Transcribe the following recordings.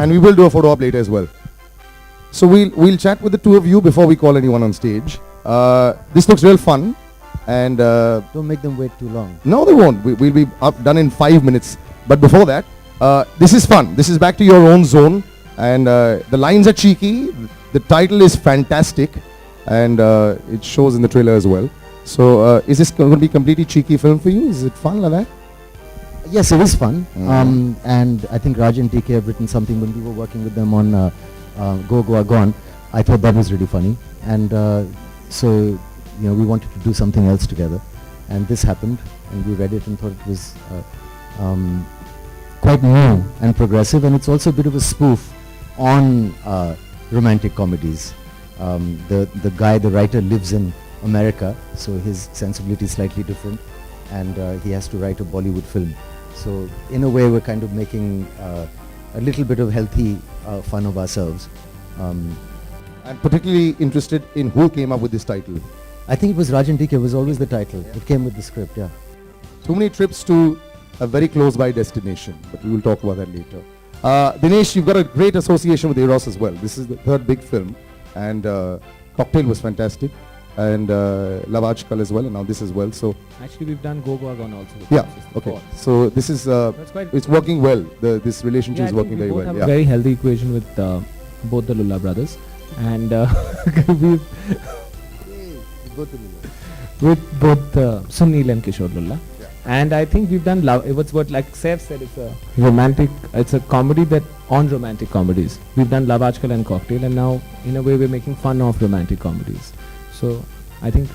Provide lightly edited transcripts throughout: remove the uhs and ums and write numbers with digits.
and we will do a photo op later as well. So we'll chat with the two of you before we call anyone on stage. This looks real fun, and Don't make them wait too long. no, they won't. We'll be done in 5 minutes. But before that, this is fun. This is back to your own zone, and the lines are cheeky. The title is fantastic, and it shows in the trailer as well. So, is this going to be completely cheeky film for you? Is it fun like that? Yes, it is fun. And I think Raj and TK have written something when we were working with them on Go Goa Gone. I thought that was really funny. And so, we wanted to do something else together. And this happened, and we read it and thought it was quite new and progressive. And it's also a bit of a spoof on romantic comedies. The guy, the writer, lives in America, so his sensibility is slightly different, and he has to write a Bollywood film. So in a way, we're kind of making a little bit of healthy fun of ourselves. I'm particularly interested in who came up with this title. I think it was Raj and TK. It was always the title. It came with the script, yeah. Too many trips to a very close by destination, but we will talk about that later. Dinesh, you've got a great association with Eros as well. This is the third big film, and Cocktail was fantastic, and Love Aajkal as well, and now this as well. So Actually, we've done Go Goa Gone also. yeah, okay. So this is it's working well. This relationship is working very well. Have Yeah. a very healthy equation with both the Lulla brothers, and we've with both Sunil and Kishore Lulla. Yeah. And I think we've done love. It's what like Saif said. It's a romantic. It's a comedy that on romantic comedies. We've done Love Aajkal and Cocktail, and now in a way we're making fun of romantic comedies. So I think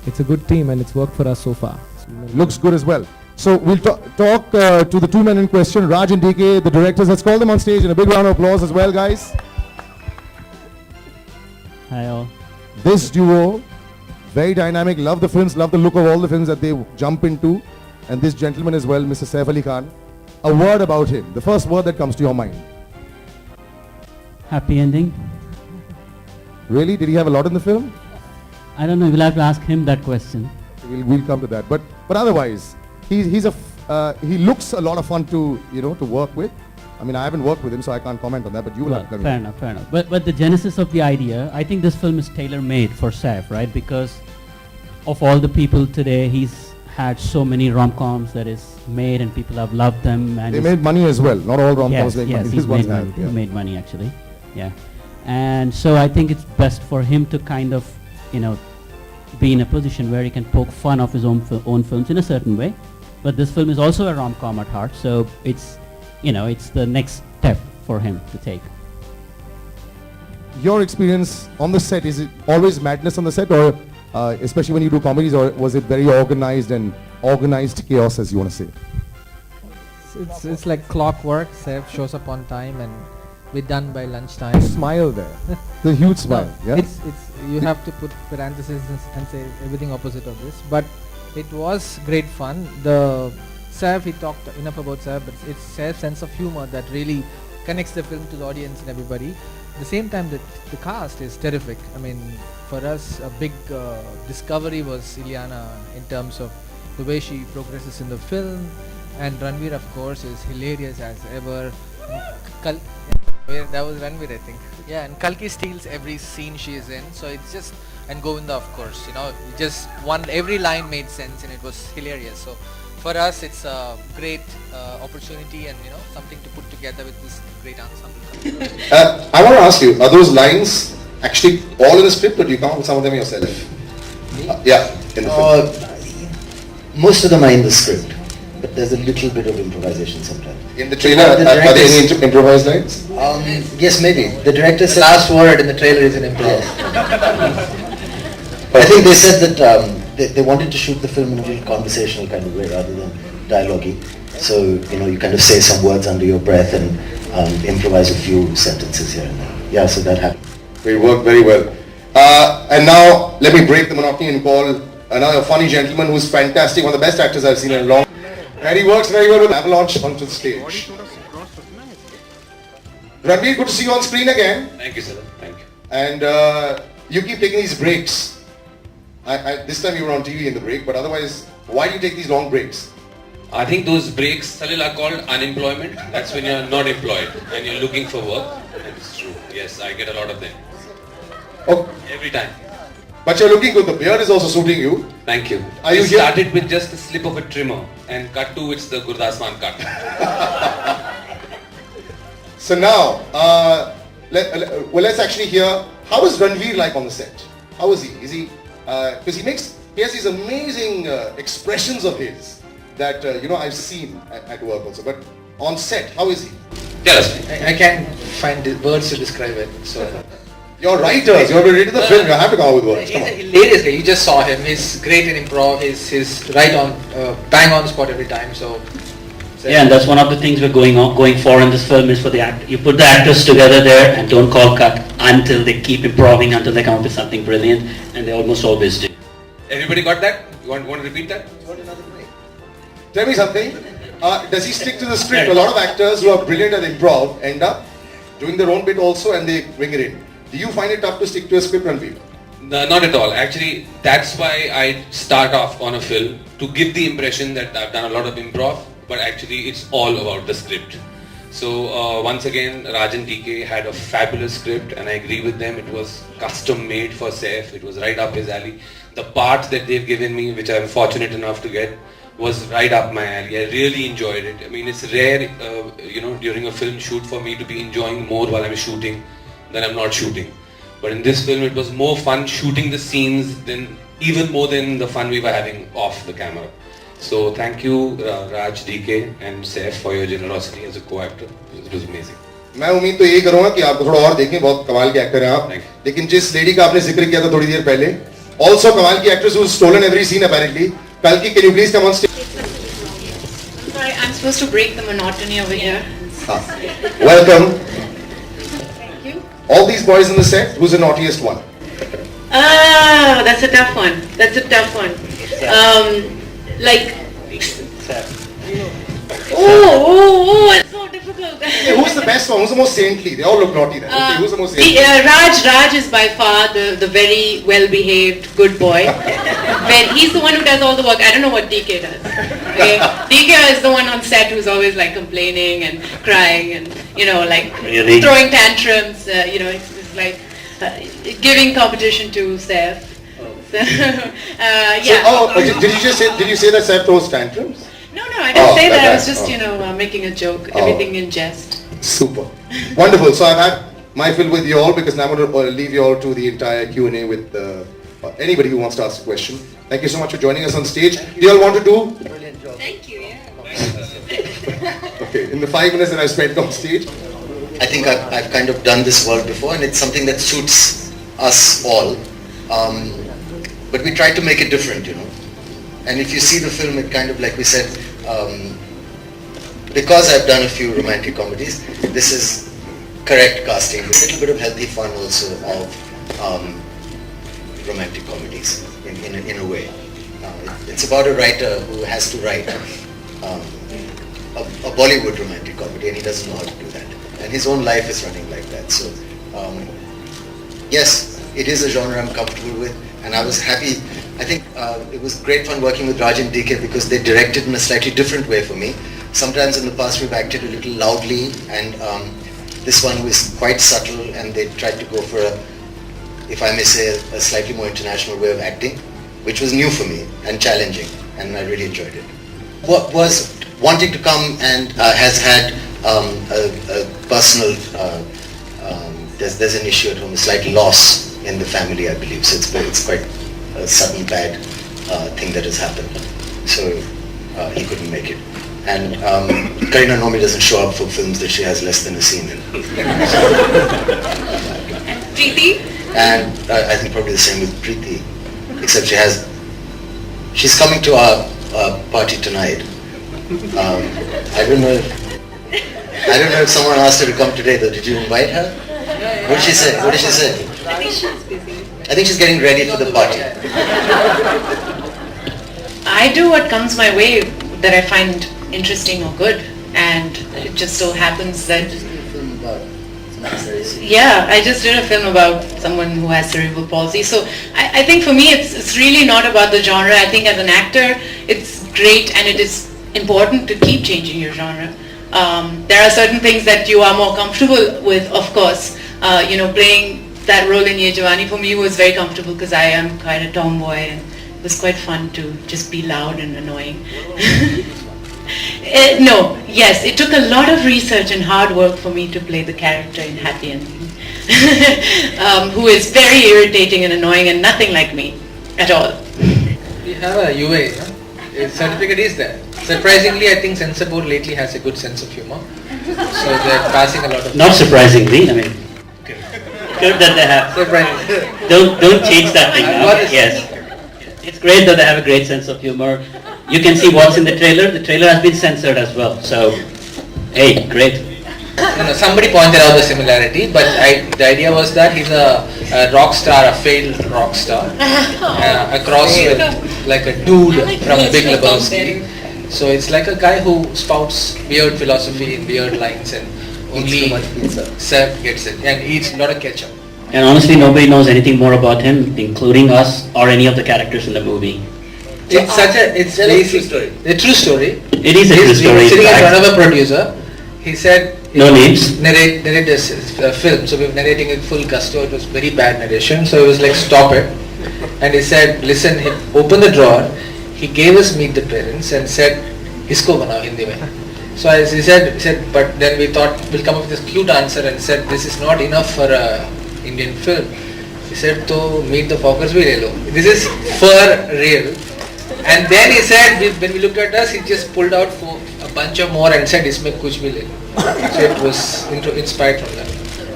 it's a good team, and it's worked for us so far. Looks good as well. So we'll talk to the two men in question, Raj and DK, the directors. Let's call them on stage, and a big round of applause as well, guys. Hi all. This duo, very dynamic. Love the films, love the look of all the films that they jump into. And this gentleman as well, Mr. Saif Ali Khan. A word about him. The first word that comes to your mind. Happy ending. Really? Did he have a lot in the film? I don't know. We'll have to ask him that question. We'll come to that. But otherwise, he looks a lot of fun to to work with. I mean, I haven't worked with him, so I can't comment on that. But you will Well, have to. fair enough. But the genesis of the idea, I think this film is tailor-made for Saif, right? Because of all the people today, he's had so many rom-coms that is made, and people have loved them. And They made money as well. Not all rom-coms yes, make yes, money. he's This one's made money. have, He's yeah. made money actually. Yeah. And so I think it's best for him to kind of, be in a position where he can poke fun of his own films in a certain way. But this film is also a rom-com at heart, so it's the next step for him to take. Your experience on the set, is it always madness on the set, or especially when you do comedies, or was it very organized chaos, as you want to say? It's like clockwork. Saif shows up on time, and we're done by lunchtime. Smile there. The huge smile. No, Yeah. it's you have to put parentheses and say everything opposite of this. But it was great fun. The Saif, he talked enough about Saif, but it's Saif's sense of humor that really connects the film to the audience and everybody. At the same time, the cast is terrific. I mean, for us, a big discovery was Ileana in terms of the way she progresses in the film, and Ranveer, of course, is hilarious as ever. That was Ranveer, I think. Yeah, and Kalki steals every scene she is in, so it's just, and Govinda, of course, just every line made sense and it was hilarious. So for us, it's a great opportunity and something to put together with this great ensemble. I want to ask you, are those lines actually all in the script, or do you come up with some of them yourself? Yeah, in the film. Most of them are in the script, but there's a little bit of improvisation sometimes. In the trailer, The are there directors- any improvised lines? Yes, maybe. The director said the last word in the trailer is an improv. I think they said that they wanted to shoot the film in a little conversational kind of way rather than dialogue-y. So, you kind of say some words under your breath and improvise a few sentences here and there. Yeah, so that happened. It worked very well. And now, let me break the monotony and call another funny gentleman who's fantastic, one of the best actors I've seen in a long time. And he works very well with Avalanche onto the stage. Ranveer, good to see you on screen again. Thank you, sir. Thank you. And you keep taking these breaks. This time you were on TV in the break, but otherwise, why do you take these long breaks? I think those breaks, Salil, are called unemployment. That's when you're not employed and you're looking for work. And it's true. Yes, I get a lot of them. Oh, Every time. but you're looking good. The beard is also suiting you. Thank you. Are you We here? started with just the slip of a trimmer and cut to it's the Gurdas Maan cut. So now, let's actually hear, how is Ranveer like on the set? How is he? Is he, because he has these amazing expressions of his that, I've seen at work also. But on set, how is he? Tell us. I can't find the words to describe it. So You're writers, you're related to the film, you have to come up with words. he's Come a on. hilarious guy. You just saw him. He's great in improv. He's right on, bang on spot every time. So Yeah, and that's one of the things we're going for in this film is for the act. You put the actors together there and don't call cut until they keep improving, until they come up with something brilliant, and they almost always do. Everybody got that? You want to repeat that? Tell me something, does he stick to the script? A lot of actors who are brilliant at improv end up doing their own bit also and they bring it in. Do you find it tough to stick to a script, Ranveer? No, not at all. Actually, that's why I start off on a film, to give the impression that I've done a lot of improv, but actually it's all about the script. So once again, Rajan DK had a fabulous script and I agree with them. It was custom made for Saif. It was right up his alley. The parts that they've given me, which I'm fortunate enough to get, was right up my alley. I really enjoyed it. I mean, it's rare, during a film shoot for me to be enjoying more while I'm shooting than I'm not shooting. But in this film, it was more fun shooting the scenes than even more than the fun we were having off the camera. So thank you, Raj, DK and Saif for your generosity as a co-actor. It was amazing. मैं उम्मीद तो यही करूंगा कि आपको थोड़ा और देखें, बहुत कमाल के एक्टर हैं आप. Thank you. लेकिन जिस लेडी का आपने जिक्र किया था थोड़ी देर पहले, also कमाल की actress who's stolen every scene apparently. Kalki, can you please come on stage? I'm sorry, I'm supposed to break the monotony over here. Welcome. Thank you. All these boys in the set, who's the naughtiest one? Ah, that's a tough one. That's a tough one. Like, it's so difficult. Hey, who's the best one? Who's the most saintly? They all look naughty then. Okay, who's the most saintly? Raj is by far the very well-behaved good boy. He's the one who does all the work. I don't know what DK does. Okay? DK is the one on set who's always like complaining and crying and Really? throwing tantrums. It's like giving competition to Saif. So, yeah. Did you say that Saif throws tantrums? No, I didn't say that. I was okay. just, making a joke. Everything in jest. Super. Wonderful. So I've had my fill with you all because now I'm going to leave you all to the entire Q&A with anybody who wants to ask a question. Thank you so much for joining us on stage. Do you all want to do? Brilliant job. Thank you, yeah. Okay, in the 5 minutes that I've spent on stage. I think I've kind of done this work before and it's something that suits us all. But we try to make it different, And if you see the film, it kind of, like we said, because I've done a few romantic comedies, this is correct casting. A little bit of healthy fun also of romantic comedies in a way. It's about a writer who has to write a Bollywood romantic comedy and he doesn't know how to do that. And his own life is running like that. So yes, it is a genre I'm comfortable with and I was happy. I think it was great fun working with Raj and DK because they directed in a slightly different way for me. Sometimes in the past we've acted a little loudly and this one was quite subtle and they tried to go for if I may say, a slightly more international way of acting, which was new for me and challenging and I really enjoyed it. What was wanting to come and has had a personal, there's an issue at home, a slight loss in the family I believe, so it's quite a sudden bad thing that has happened. So he couldn't make it. And Kareena normally doesn't show up for films that she has less than a scene in. And Preeti? And I think probably the same with Preeti, except she's coming to our party tonight. I don't know if someone asked her to come today though. Did you invite her? What did she say? I think she's busy. I think she's getting ready for the party. I do what comes my way that I find interesting or good, and it just so happens that I just did a film about someone who has cerebral palsy. So I think for me it's really not about the genre. I think as an actor it's great and it is important to keep changing your genre. There are certain things that you are more comfortable with, of course. Playing that role in Ye Jawani for me was very comfortable because I am quite a tomboy, and it was quite fun to just be loud and annoying. No, yes, it took a lot of research and hard work for me to play the character in Happy Ending, who is very irritating and annoying and nothing like me at all. We have a UA, the certificate is there. Surprisingly, I think Censor Board lately has a good sense of humor. So they're passing a lot of... Not surprisingly, I mean, good that they have. Surprisingly. Don't change that thing now. What is- Yes. It's great that they have a great sense of humor. You can see what's in the trailer. The trailer has been censored as well. So, hey, great. Somebody pointed out the similarity, but the idea was that he's a rock star, a failed rock star, a cross with like a dude from Big Lebowski. So it's like a guy who spouts weird philosophy in weird lines and only Seb gets it and eats a lot of ketchup. And honestly, nobody knows anything more about him, including us or any of the characters in the movie. It's a true story. A true story. It is a true He story. was in sitting in fact. front of a producer. He said, No names. narrate this film. So we were narrating it full gusto. It was very bad narration. So he was like, stop it. And he said, listen, he opened the drawer. He gave us Meet the Parents and said, isko banao Hindi mein. So as he said, but then we thought we'll come up with this cute answer and said, this is not enough for a Indian film. He said, to Meet the Fockers bhi le lo. This is for real. And then he said, when we looked at us, he just pulled out a bunch of more and said, isme kuch bhi le lo. So it was inspired from that.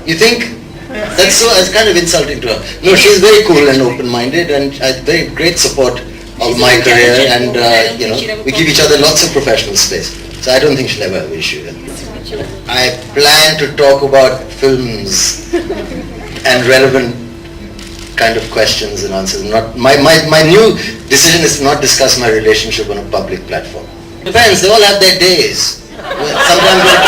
You think? It's kind of insulting to her. No, she's very cool and open-minded and very great support of my career, and we give each other lots of professional space. So I don't think she'll ever have an issue with it. I plan to talk about films and relevant kind of questions and answers. My new decision is to not discuss my relationship on a public platform. Depends, they all have their days. Sometimes when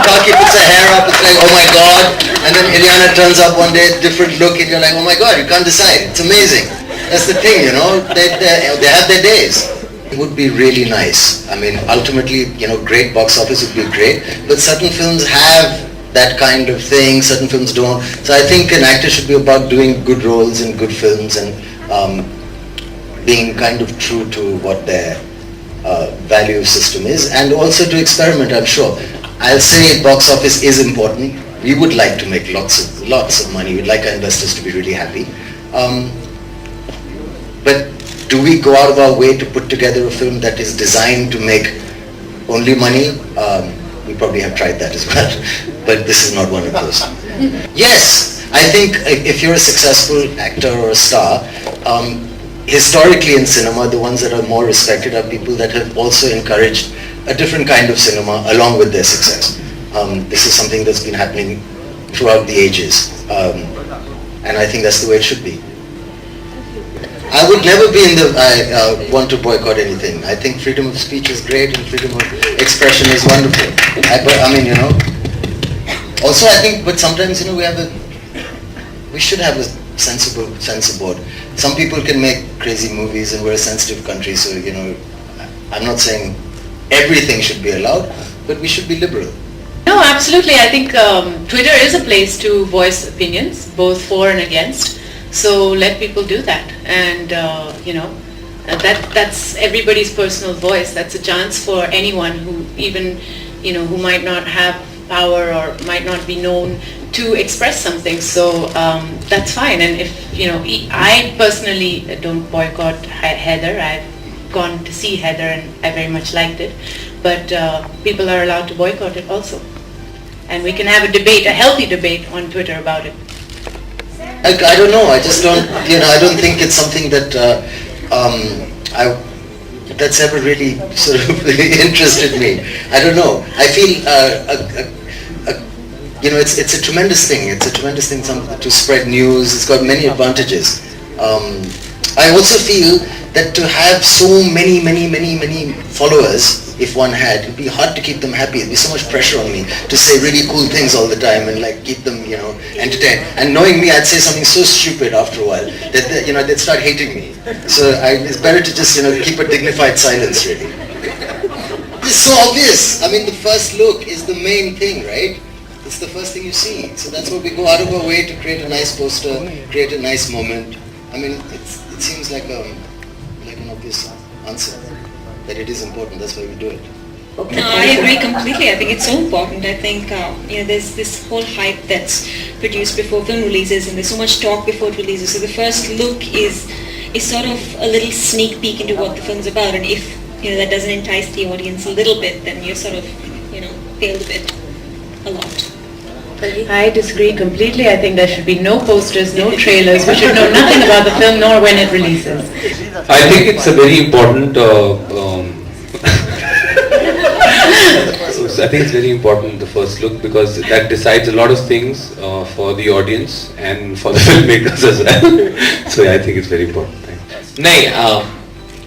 Kaki puts her hair up, it's like, oh my god, and then Ileana turns up one day, different look, and you're like, oh my god, you can't decide. It's amazing. That's the thing, they have their days. It would be really nice. I mean, ultimately, great box office would be great, but certain films have that kind of thing, certain films don't. So I think an actor should be about doing good roles in good films and being kind of true to what their value system is, and also to experiment, I'm sure. I'll say box office is important. We would like to make lots of money. We'd like our investors to be really happy. But do we go out of our way to put together a film that is designed to make only money? We probably have tried that as well, but this is not one of those. Yes, I think if you're a successful actor or a star, historically in cinema, the ones that are more respected are people that have also encouraged a different kind of cinema along with their success. This is something that's been happening throughout the ages, and I think that's the way it should be. I would never be in I want to boycott anything. I think freedom of speech is great and freedom of expression is wonderful. Also I think, but sometimes, we should have a sensible censor board. Some people can make crazy movies and we're a sensitive country, so, I'm not saying everything should be allowed, but we should be liberal. No, absolutely. I think Twitter is a place to voice opinions, both for and against. So let people do that, and that's everybody's personal voice. That's a chance for anyone who even, who might not have power or might not be known to express something. So that's fine. And if I personally don't boycott Heather. I've gone to see Heather and I very much liked it. But people are allowed to boycott it also, and we can have a debate, a healthy debate on Twitter about it. I don't know. I just don't. I don't think it's something that that's ever really sort of interested me. I don't know. I feel it's a tremendous thing. It's a tremendous thing to spread news. It's got many advantages. I also feel that to have so many followers, if one had, it'd be hard to keep them happy. It'd be so much pressure on me to say really cool things all the time and keep them, entertained. And knowing me, I'd say something so stupid after a while that they'd start hating me. So it's better to just, keep a dignified silence, really. It's so obvious. I mean, the first look is the main thing, right? It's the first thing you see. So that's what we go out of our way to create a nice poster, create a nice moment. I mean, it seems like an obvious answer that it is important. That's why we do it. No, I agree completely. I think it's so important. I think there's this whole hype that's produced before film releases, and there's so much talk before it releases. So the first look is sort of a little sneak peek into what the film's about, and if that doesn't entice the audience a little bit, then you're sort of failed a bit, a lot. I disagree completely. I think there should be no posters, no trailers. We should know nothing about the film nor when it releases. I think it's a very important. I think it's very important, the first look, because that decides a lot of things for the audience and for the filmmakers as well. So yeah, I think it's very important.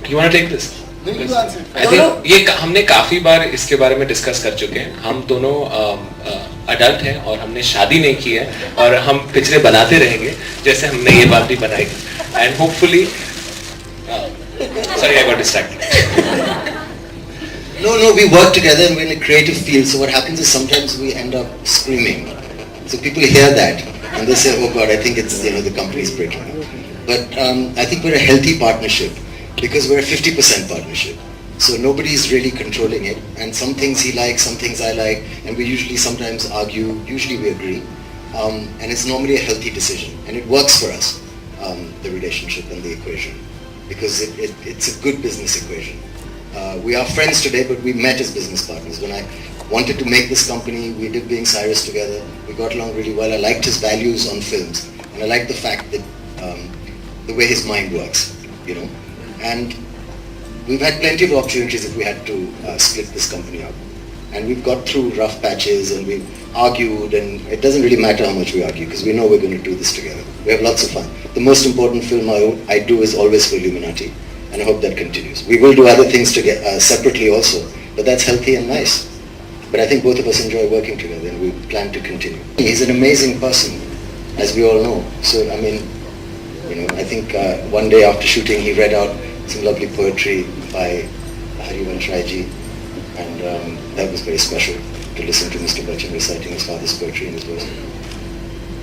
You want to take this? No, you answer. I think ये हमने काफी बार इसके बारे में discuss कर चुके हैं. हम दोनों अडल्ट हैं और हमने शादी नहीं की है और हम पिक्चरें बनाते रहेंगे जैसे हमने ये बात भी बनाई. And hopefully, sorry, I got distracted. No, we work together and we're in a creative field. So what happens is sometimes we end up screaming. So people hear that and they say, "Oh God, I think it's the company's breaking up." But I think we're a healthy partnership because we're a 50% partnership. So nobody's really controlling it. And some things he likes, some things I like, and we usually sometimes argue. Usually we agree, and it's normally a healthy decision, and it works for us, the relationship and the equation, because it's a good business equation. We are friends today, but we met as business partners. When I wanted to make this company, we did Being Cyrus together. We got along really well. I liked his values on films, and I liked the fact that the way his mind works, And we've had plenty of opportunities if we had to split this company up. And we've got through rough patches, and we've argued, and it doesn't really matter how much we argue, because we know we're going to do this together. We have lots of fun. The most important film I do is always for Illuminati. And I hope that continues. We will do other things separately also, but that's healthy and nice. But I think both of us enjoy working together, and we plan to continue. He's an amazing person, as we all know. So I mean, I think one day after shooting, he read out some lovely poetry by Harivansh Raiji, and that was very special to listen to Mr. Bachchan reciting his father's poetry in his voice.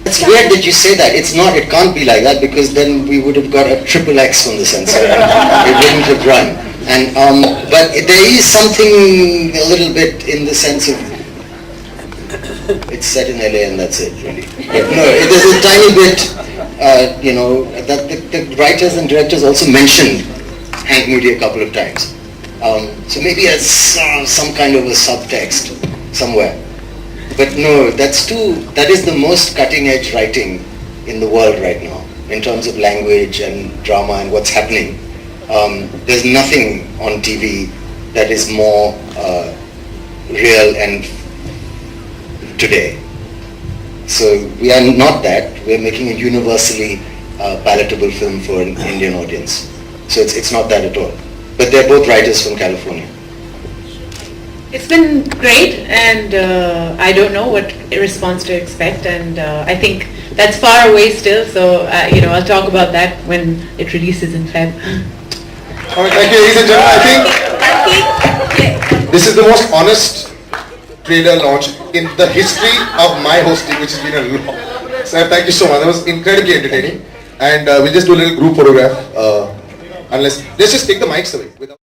It's weird that you say that. It's not. It can't be like that, because then we would have got a XXX from the censor. It wouldn't have run. And but there is something a little bit in the sense of it's set in LA and that's it, really. But no, there's a tiny bit, that the writers and directors also mentioned Hank Moody a couple of times. So maybe as some kind of a subtext somewhere. But no, that is the most cutting edge writing in the world right now, in terms of language and drama and what's happening. There's nothing on TV that is more real and today. So we are not that. We're making a universally palatable film for an Indian audience. So it's not that at all. But they're both writers from California. It's been great, and I don't know what response to expect, and I think that's far away still, so I'll talk about that when it releases in Feb. Alright, thank you, ladies and gentlemen. I think this is the most honest trailer launch in the history of my hosting, which has been a long. So thank you so much. That was incredibly entertaining, and we'll just do a little group photograph. Let's just take the mics away.